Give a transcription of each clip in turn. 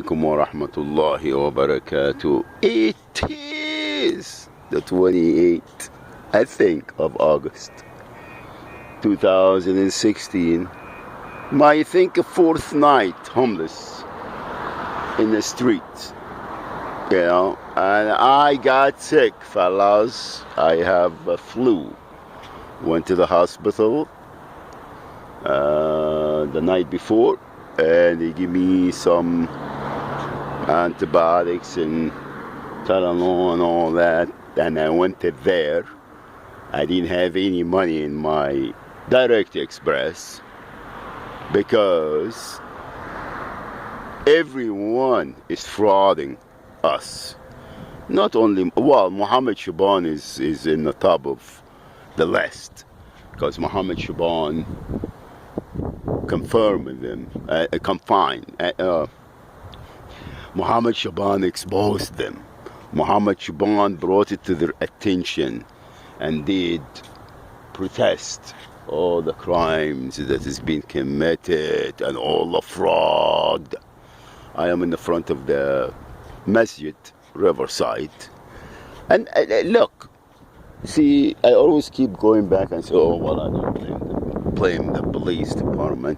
Alaikum wa rahmatullahi wa barakatuh. It is the 28th, I think, of August 2016. My, I think, fourth night homeless in the streets. And I got sick, fellas. I have a flu. Went to the hospital the night before, and they give me some antibiotics and Tylenol and all that, and I went there. I didn't have any money in my Direct Express because everyone is frauding us. Not only, well, Mohammed Shaban is in the top of the list because Mohammed Shaban confirmed them, confined. Mohammed Shaban exposed them. Mohammed Shaban brought it to their attention and did protest all the crimes that has been committed and all the fraud. I am in the front of the masjid, Riverside. And look, see, I always keep going back and say, oh, well, I don't blame the police department.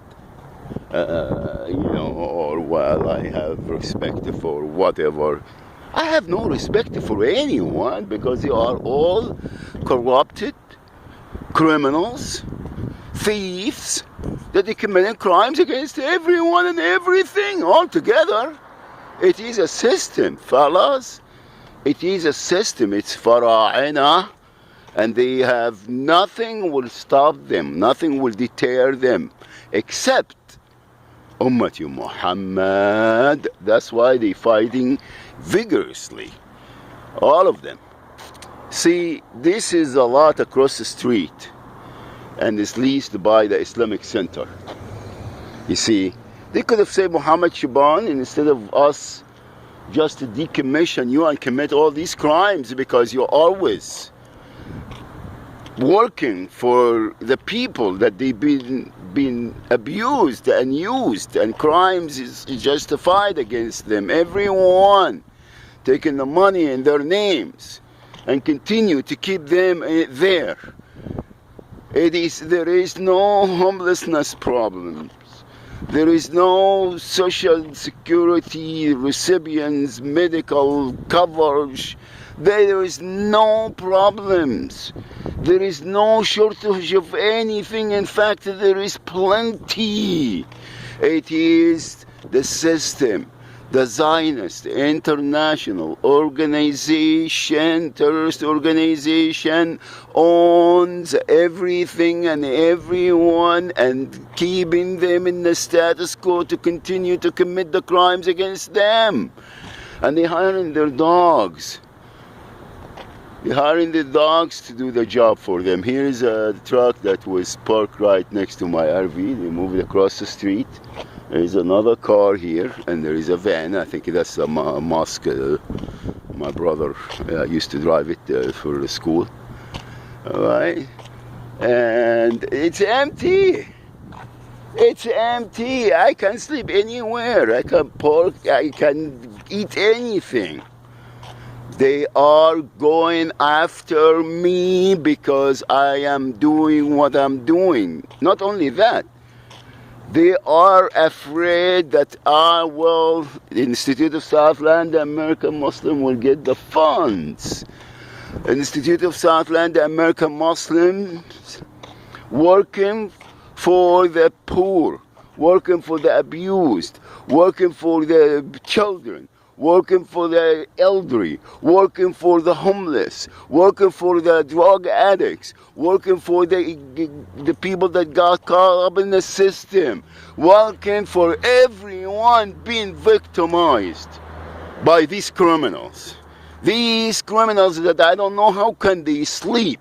Or well, I have respect for whatever. I have no respect for anyone because they are all corrupted criminals, thieves, that they committed crimes against everyone and everything altogether. It is a system, fellas. It is a system. It's fara'ina, and they have nothing will stop them, nothing will deter them, except Ummati Muhammad. That's why they're fighting vigorously. All of them. See, this is a lot across the street, and it's leased by the Islamic Center. You see, they could have said Muhammad Shaban, and instead of us just to decommission you and commit all these crimes because you're always working for the people that they've been abused and used, and crimes is justified against them. Everyone taking the money in their names and continue to keep them there. There is no homelessness problems. There is no social security recipients, medical coverage. There is no problems. There is no shortage of anything. In fact, there is plenty. It is the system, the Zionist international organization, terrorist organization, owns everything and everyone and keeping them in the status quo to continue to commit the crimes against them. And they're hiring their dogs. They're hiring the dogs to do the job for them. Here is a truck that was parked right next to my RV. They moved across the street. There is another car here, and there is a van. I think that's a mosque. My brother used to drive it for the school. All right, and it's empty. It's empty. I can sleep anywhere. I can park. I can eat anything. They are going after me because I am doing what I'm doing. Not only that, they are afraid that the Institute of Southland American Muslim will get the funds. The Institute of Southland American Muslims working for the poor, working for the abused, working for the children, working for the elderly, working for the homeless, working for the drug addicts, working for the people that got caught up in the system, working for everyone being victimized by these criminals. These criminals that I don't know how can they sleep,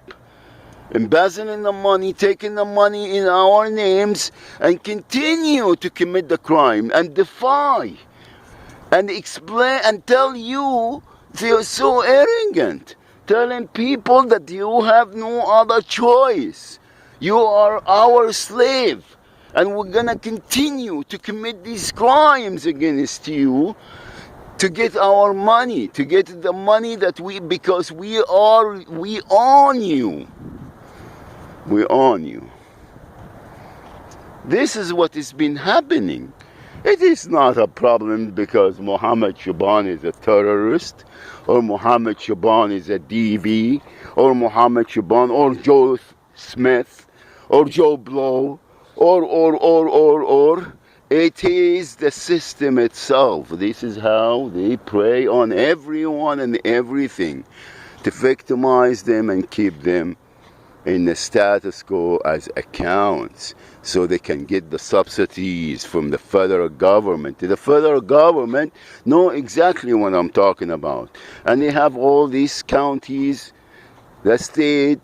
embezzling the money, taking the money in our names, and continue to commit the crime and defy and explain and tell you they are so arrogant, telling people that you have no other choice. You are our slave. And we're gonna continue to commit these crimes against you to get our money, to get the money that because we own you. We own you. This is what has been happening. It is not a problem because Mohammed Shaban is a terrorist, or Mohammed Shaban is a DV, or Mohammed Shaban, or Joe Smith, or Joe Blow, or. It is the system itself. This is how they prey on everyone and everything to victimize them and keep them in the status quo as accounts so they can get the subsidies from the federal government. The federal government know exactly what I'm talking about. And they have all these counties, the state,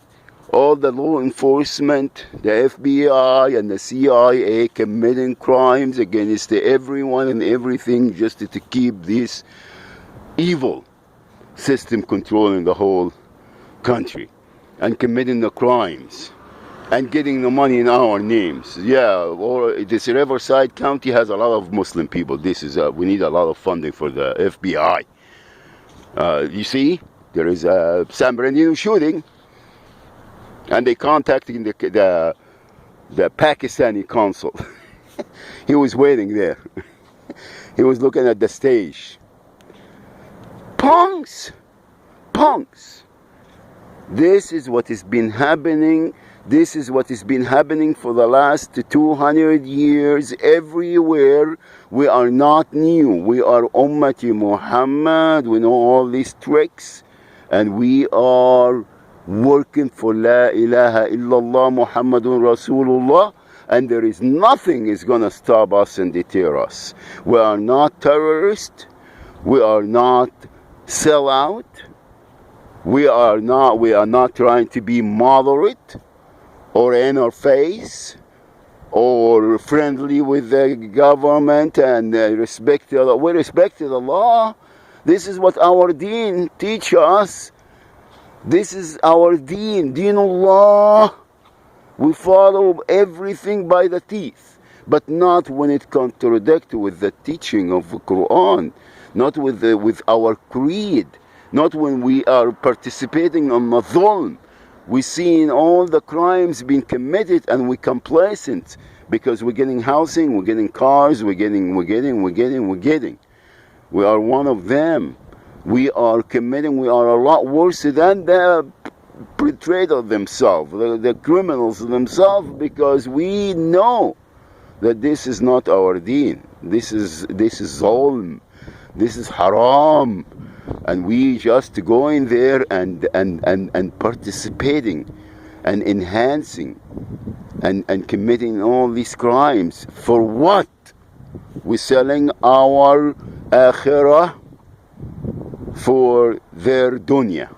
all the law enforcement, the FBI and the CIA committing crimes against everyone and everything just to keep this evil system controlling the whole country and committing the crimes and getting the money in our names. Yeah, or this Riverside County has a lot of Muslim people. This is we need a lot of funding for the FBI. You see, there is a San Bernardino shooting. And they contacted the Pakistani consul. He was waiting there. He was looking at the stage. Punks! Punks! This is what has been happening. This is what has been happening for the last 200 years everywhere. We are not new. We are Ummati Muhammad. We know all these tricks. And we are working for La ilaha illallah Muhammadun Rasulullah, and there is nothing is going to stop us and deter us. We are not terrorists. We are not sellout. We are not trying to be moderate or in our face or friendly with the government and respect Allah. We respect Allah. This is what our deen teach us. This is our deen, Deenullah. We follow everything by the teeth, but not when it contradicts with the teaching of the Quran, not with our creed, not when we are participating on the dhulm. We see all the crimes being committed and we're complacent because we're getting housing, we're getting cars, we're getting. We are one of them. We are committing, we are a lot worse than the perpetrator themselves, the criminals themselves, because we know that this is not our deen. This is zulm. This is haram. And we just go in there and participating and enhancing and committing all these crimes. For what? We're selling our akhirah for their dunya.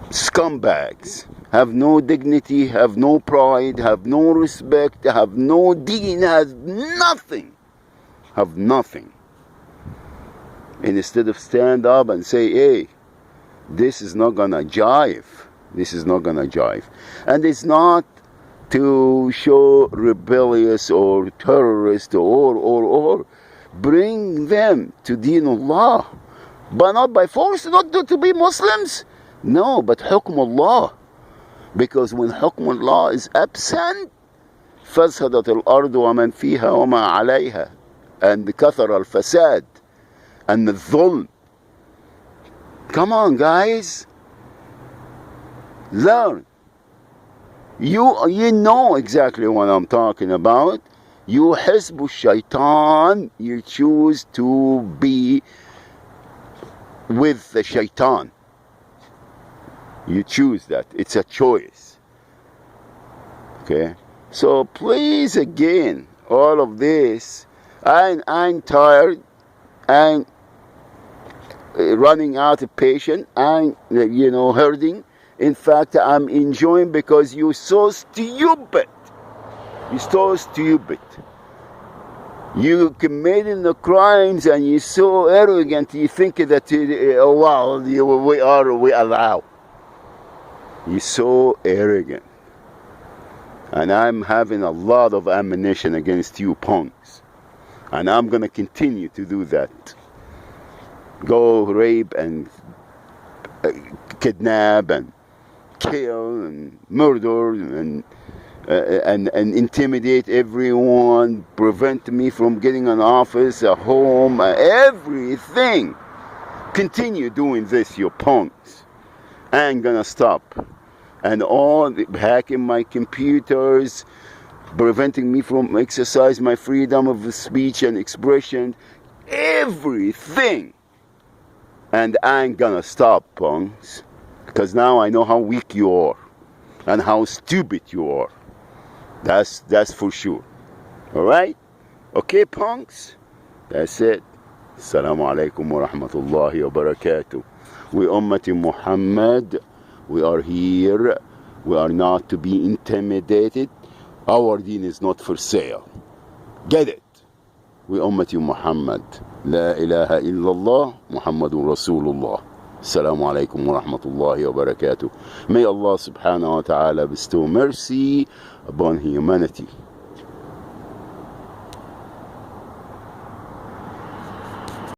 Scumbags have no dignity, have no pride, have no respect, have no deen, have nothing. And instead of stand up and say, hey, this is not gonna jive. This is not gonna jive. And it's not to show rebellious or terrorist or bring them to Deenullah. But not by force, not to be Muslims. No, but Hukm Allah. Because when Hukm Allah is absent, فَسَدَتِ الْأَرْضُ وَمَنْ فِيهَا وَمَا عَلَيْهَا, and كَثَرَ الْفَسَاد and the dhulm. Come on, guys. Learn. You know exactly what I'm talking about. You Hizb Shaitan, you choose to be with the shaitan. You choose that. It's a choice. Okay? So please, again, all of this, I'm tired, I'm running out of patience, I'm hurting. In fact, I'm enjoying because you're so stupid. You're so stupid. You committing the crimes and you're so arrogant. You think that we allow. You're so arrogant. And I'm having a lot of ammunition against you punks. And I'm gonna continue to do that. Go rape and kidnap and kill and murder and intimidate everyone, prevent me from getting an office, a home, everything. Continue doing this, you punks. I ain't gonna stop. And all hacking my computers, preventing me from exercise my freedom of speech and expression, everything. And I ain't gonna stop, punks, because now I know how weak you are and how stupid you are. That's for sure. All right? Okay, punks? That's it. Assalamu alaikum wa rahmatullahi wa barakatuh. We Ummati Muhammad, we are here. We are not to be intimidated. Our deen is not for sale. Get it? We Ummati Muhammad. La ilaha illallah Muhammadun Rasulullah. Assalamu alaikum wa rahmatullahi wa barakatuh. May Allah subhanahu wa ta'ala bestow mercy upon humanity.